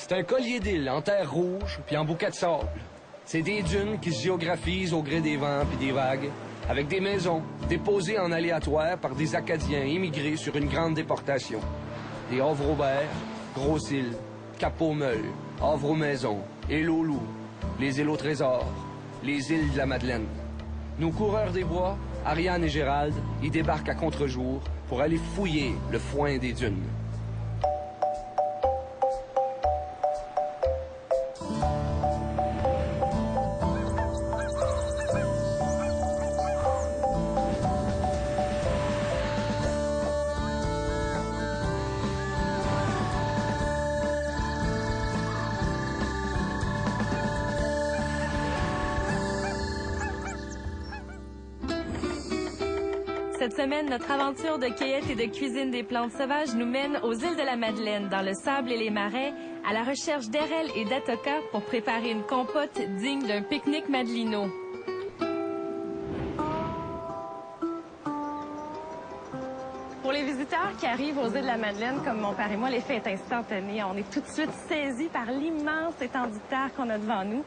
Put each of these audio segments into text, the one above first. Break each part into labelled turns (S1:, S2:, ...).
S1: C'est un collier d'îles en terre rouge puis en bouquet de sable. C'est des dunes qui se géographisent au gré des vents puis des vagues, avec des maisons déposées en aléatoire par des Acadiens immigrés sur une grande déportation. Des Havre-Aubert, Grosse-Île, Cap-aux-Meules, Havre-aux-Maisons, Île-aux-Loups, les îles au Trésor, les îles de la Madeleine. Nos coureurs des bois, Ariane et Gérald, y débarquent à contre-jour pour aller fouiller le foin des dunes.
S2: Cette semaine, notre aventure de cueillette et de cuisine des plantes sauvages nous mène aux îles de la Madeleine, dans le sable et les marais, à la recherche d'érel et d'atoka pour préparer une compote digne d'un pique-nique madelino. Pour les visiteurs qui arrivent aux îles de la Madeleine, comme mon père et moi, l'effet est instantané. On est tout de suite saisis par l'immense étendue de terre qu'on a devant nous.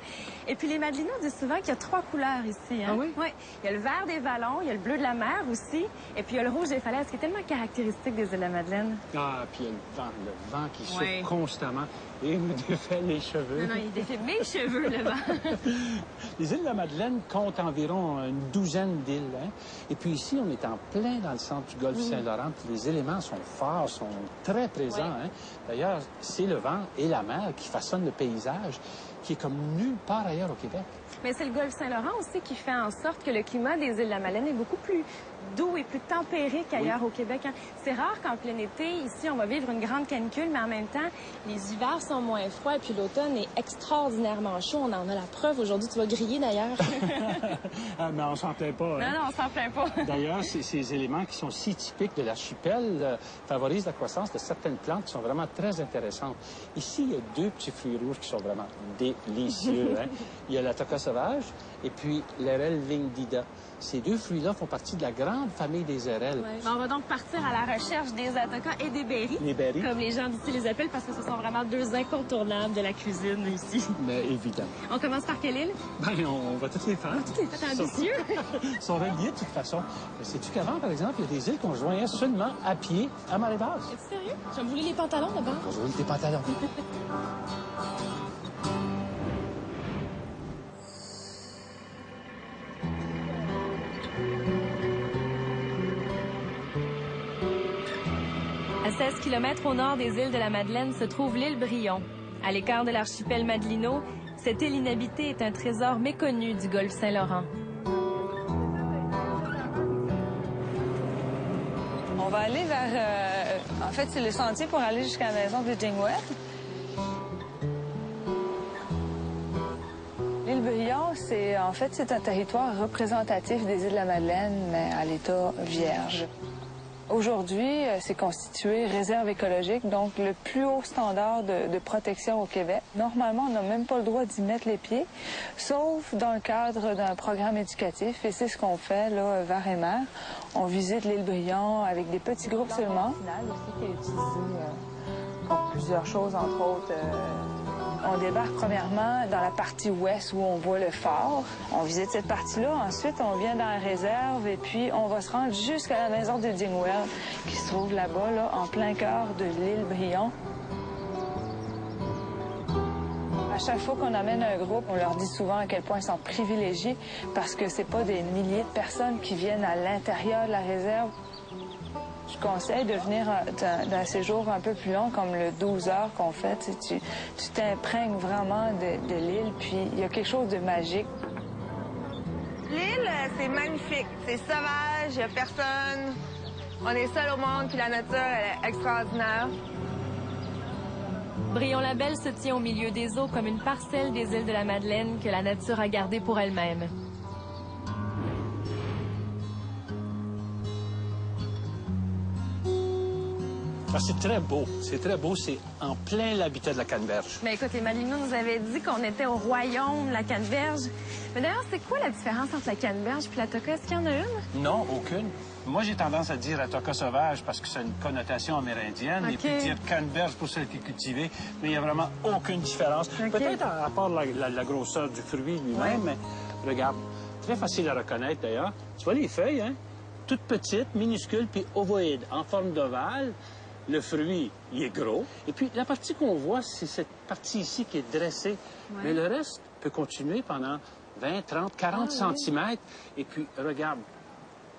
S2: Et puis les Madelinos disent souvent qu'il y a 3 couleurs ici. Hein? Ah oui? Oui. Il y a le vert des vallons, il y a le bleu de la mer aussi, et puis il y a le rouge des falaises, qui est tellement caractéristique des îles de la Madeleine.
S3: Ah, puis il y a le vent qui souffle constamment et me défait les cheveux.
S2: Non, il défait mes cheveux, le vent.
S3: Les îles de la Madeleine comptent environ une douzaine d'îles. Hein? Et puis ici, on est en plein dans le centre du golfe Saint-Laurent, puis les éléments sont forts, sont très présents. Hein? D'ailleurs, c'est le vent et la mer qui façonnent le paysage, qui est comme nulle part ailleurs au Québec.
S2: Mais c'est le golfe Saint-Laurent aussi qui fait en sorte que le climat des îles de la Madeleine est beaucoup plus doux et plus tempéré qu'ailleurs au Québec. Hein. C'est rare qu'en plein été, ici, on va vivre une grande canicule, mais en même temps, les hivers sont moins froids et puis l'automne est extraordinairement chaud. On en a la preuve. Aujourd'hui, tu vas griller d'ailleurs.
S3: Ah, mais on s'en plaint pas. Hein?
S2: Non, on s'en plaint pas.
S3: D'ailleurs, ces éléments qui sont si typiques de l'archipel favorisent la croissance de certaines plantes qui sont vraiment très intéressantes. Ici, il y a 2 petits fruits rouges qui sont vraiment délicieux. Hein? Il y a la toca sauvage et puis l'érel vingdida. Ces 2 fruits-là font partie de la grande famille des érels.
S2: Ouais. On va donc partir à la recherche des atokas et des berries.
S3: Les berries.
S2: Comme les gens d'ici les appellent, parce que ce sont vraiment 2 incontournables de la cuisine ici.
S3: Mais évidemment.
S2: On commence par quelle île?
S3: Ben, on va toutes les faire.
S2: Toutes les fêtes ambitieux.
S3: Ils sont reliés de toute façon. Mais sais-tu qu'avant, par exemple, il y a des îles qu'on joignait seulement à pied à marée basse?
S2: Es-tu sérieux? Je vais me rouler les pantalons d'abord.
S3: On roule tes pantalons.
S2: À 16 km au nord des îles de la Madeleine se trouve l'île Brion. À l'écart de l'archipel Madelino, cette île inhabitée est un trésor méconnu du golfe Saint-Laurent.
S4: On va aller vers... en fait, c'est le sentier pour aller jusqu'à la maison de Dingwell. L'île Brion, c'est un territoire représentatif des îles de la Madeleine, mais à l'état vierge. Aujourd'hui, c'est constitué réserve écologique, donc le plus haut standard de protection au Québec. Normalement, on n'a même pas le droit d'y mettre les pieds, sauf dans le cadre d'un programme éducatif, et c'est ce qu'on fait là, vers et mer. On visite l'île Brion avec des petits groupes seulement. Aussi qui est utilisé pour plusieurs choses, entre autres. On débarque premièrement dans la partie ouest où on voit le fort. On visite cette partie-là. Ensuite, on vient dans la réserve et puis on va se rendre jusqu'à la maison de Dingwell qui se trouve là-bas, là, en plein cœur de l'île Brion. À chaque fois qu'on amène un groupe, on leur dit souvent à quel point ils sont privilégiés parce que c'est pas des milliers de personnes qui viennent à l'intérieur de la réserve. Je conseille de venir d'un séjour un peu plus long, comme le 12 heures qu'on fait. Tu t'imprègnes vraiment de l'île, puis il y a quelque chose de magique.
S5: L'île, c'est magnifique. C'est sauvage, il n'y a personne. On est seul au monde, puis la nature, elle est extraordinaire.
S2: Brion-la-Belle se tient au milieu des eaux comme une parcelle des îles de la Madeleine que la nature a gardée pour elle-même.
S3: Ah, c'est très beau. C'est très beau. C'est en plein l'habitat de la canneberge.
S2: Mais écoute, les Malinois nous avaient dit qu'on était au royaume de la canneberge. Mais d'ailleurs, c'est quoi la différence entre la canneberge et la toka? Est-ce qu'il y en a une?
S3: Non, aucune. Moi, j'ai tendance à dire atoka sauvage parce que c'est une connotation amérindienne.
S2: OK.
S3: Et puis dire canneberge pour celle qui est cultivée. Mais il n'y a vraiment aucune différence.
S2: OK.
S3: Peut-être à part la grosseur du fruit lui-même, mais regarde, très facile à reconnaître d'ailleurs. Tu vois les feuilles, hein? Toutes petites, minuscules, puis ovoïdes, en forme d'ovale. Le fruit, il est gros. Et puis, la partie qu'on voit, c'est cette partie ici qui est dressée.
S2: Ouais.
S3: Mais le reste peut continuer pendant 20, 30, 40 centimètres. Et puis, regarde,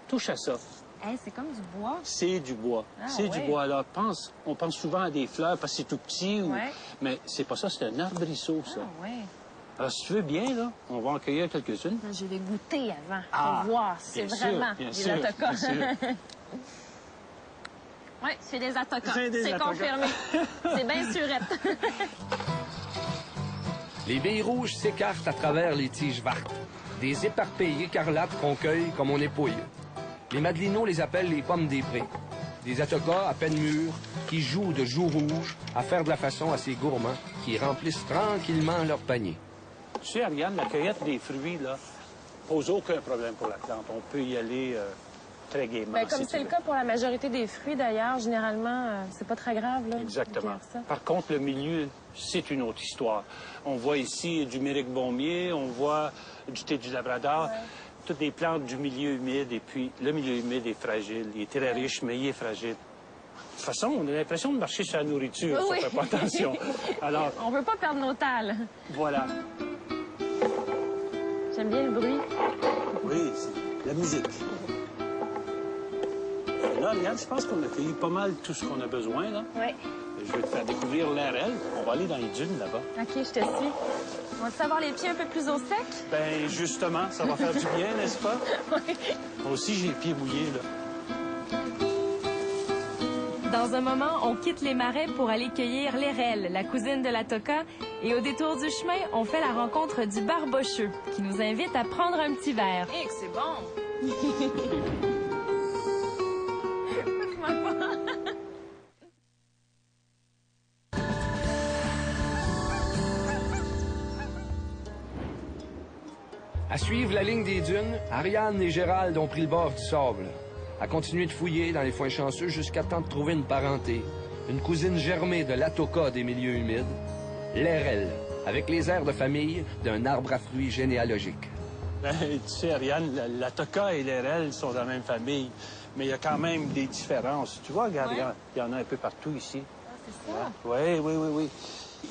S3: touche à ça.
S2: Hey, c'est comme du bois.
S3: C'est du bois.
S2: Ah,
S3: c'est du
S2: ouais.
S3: bois. Alors, on pense souvent à des fleurs parce que c'est tout petit.
S2: Ouais.
S3: Mais c'est pas ça, c'est un arbrisseau, ça.
S2: Ah, ouais.
S3: Alors, si tu veux bien, là, on va en cueillir quelques-unes.
S2: Je vais goûter avant
S3: Ah,
S2: pour voir si c'est
S3: bien sûr,
S2: vraiment
S3: bien
S2: des
S3: sûr,
S2: atokas.
S3: bien sûr.
S2: Oui, c'est des atokas.
S3: C'est des
S2: C'est
S3: atokas.
S2: confirmé. C'est bien surette.
S1: Les baies rouges s'écartent à travers les tiges vertes. Des éparpillés écarlates qu'on cueille comme on épouille. Les Madelinots les appellent les pommes des prés. Des atokas à peine mûrs qui jouent de joues rouges à faire de la façon à ces gourmands qui remplissent tranquillement leur panier.
S3: Tu sais, Ariane, la cueillette des fruits, là, pose aucun problème pour la plante. On peut y aller très gaiement.
S2: Ben, comme
S3: si
S2: c'est
S3: tu
S2: le
S3: veux.
S2: cas pour la majorité des fruits, d'ailleurs, généralement, c'est pas très grave. Là,
S3: Exactement.
S2: de faire ça.
S3: Par contre, le milieu, c'est une autre histoire. On voit ici du méric baumier, on voit du thé du Labrador, toutes des plantes du milieu humide. Et puis, le milieu humide est fragile. Il est très riche, mais il est fragile. De toute façon, on a l'impression de marcher sur la nourriture.
S2: Oui.
S3: Ça fait pas attention. Alors,
S2: On veut pas perdre nos tales.
S3: voilà.
S2: J'aime bien le bruit.
S3: Oui, c'est la musique. Et là, Ariane, je pense qu'on a cueilli pas mal tout ce qu'on a besoin, là.
S2: Oui.
S3: Je vais te faire découvrir l'RL. On va aller dans les dunes, là-bas.
S2: OK, je te suis. On va avoir les pieds un peu plus au sec?
S3: Ben justement, ça va faire du bien, n'est-ce pas?
S2: Oui.
S3: Moi aussi, j'ai les pieds mouillés, là.
S2: Dans un moment, on quitte les marais pour aller cueillir l'érelle, la cousine de la toka, et au détour du chemin, on fait la rencontre du barbocheux, qui nous invite à prendre un petit verre. Eh, que c'est bon!
S1: À suivre la ligne des dunes, Ariane et Gérald ont pris le bord du sable. À continuer de fouiller dans les foins chanceux jusqu'à temps de trouver une parenté, une cousine germée de l'atoka des milieux humides, l'érelle, avec les airs de famille d'un arbre à fruits généalogique.
S3: Ben, tu sais, Ariane, la toka et l'RL sont de la même famille, mais il y a quand même des différences. Tu vois, regarde,
S2: Ouais.
S3: il y en a un peu partout ici.
S2: C'est ça.
S3: Oui, oui, oui, oui.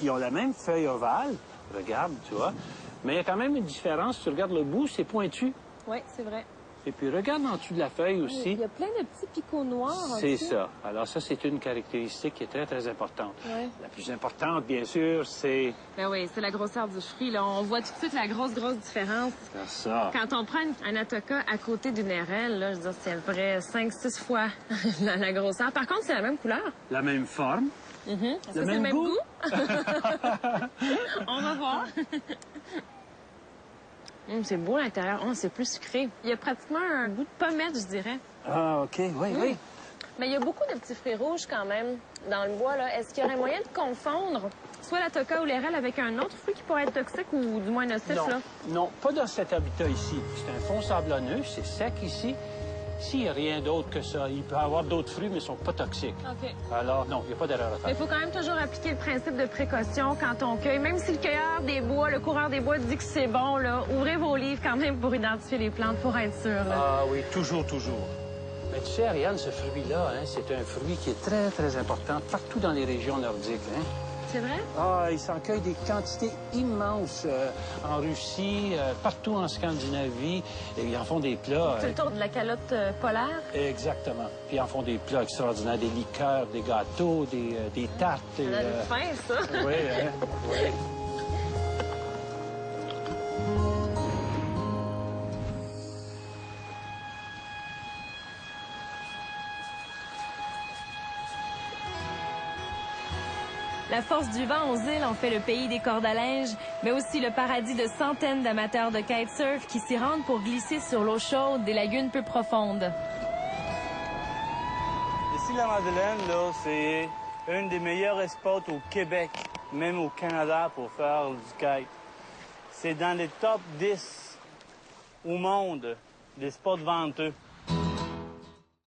S3: Ils ont la même feuille ovale, regarde, tu vois, mais il y a quand même une différence. Tu regardes le bout, c'est pointu.
S2: Oui, c'est vrai.
S3: Et puis regarde en dessous de la feuille aussi.
S2: Il y a plein de petits picots noirs. en
S3: C'est
S2: dessous.
S3: ça. Alors ça, c'est une caractéristique qui est très, très importante.
S2: Ouais.
S3: La plus importante, bien sûr, c'est
S2: Ben oui, c'est la grosseur du fruit. Là. On voit tout de suite la grosse différence.
S3: ça.
S2: Quand on prend un atoka à côté d'une RL, là, je veux dire, c'est à peu près 5-6 fois la grosseur. Par contre, c'est la même couleur.
S3: La même forme.
S2: Est-ce que c'est le
S3: même
S2: même
S3: goût?
S2: goût? On va voir. C'est beau à l'intérieur. Oh, c'est plus sucré. Il y a pratiquement un goût de pommette, je dirais.
S3: Ah, OK, oui, oui.
S2: Mais il y a beaucoup de petits fruits rouges quand même dans le bois. Là. Est-ce qu'il y aurait moyen de confondre soit la toka ou l'érelle avec un autre fruit qui pourrait être toxique ou du moins nocif?
S3: Non,
S2: Là?
S3: non, pas dans cet habitat ici. C'est un fond sablonneux, c'est sec ici. S'il n'y a rien d'autre que ça, il peut y avoir d'autres fruits, mais ils ne sont pas toxiques.
S2: OK.
S3: Alors, non, il n'y a pas d'erreur à
S2: Mais
S3: faire.
S2: il faut quand même toujours appliquer le principe de précaution quand on cueille. Même si le cueilleur des bois, le coureur des bois dit que c'est bon, là, ouvrez vos livres quand même pour identifier les plantes, pour être sûr. Là.
S3: Ah oui, toujours, toujours. Mais tu sais, Ariane, ce fruit-là, hein, c'est un fruit qui est très, très important partout dans les régions nordiques. Hein.
S2: C'est vrai?
S3: Ah, ils s'en cueillent des quantités immenses en Russie, partout en Scandinavie. Et ils en font des plats.
S2: C'est le tour de la calotte polaire.
S3: Exactement. Puis ils en font des plats extraordinaires, des liqueurs, des gâteaux, des tartes.
S2: Ça donne faim, ça.
S3: Oui, hein? Oui.
S2: La force du vent aux îles en fait le pays des cordes à linge, mais aussi le paradis de centaines d'amateurs de kitesurf qui s'y rendent pour glisser sur l'eau chaude des lagunes peu profondes.
S6: Ici, Îles-de-la-Madeleine, là, c'est un des meilleurs spots au Québec, même au Canada, pour faire du kite. C'est dans les top 10 au monde des spots venteux.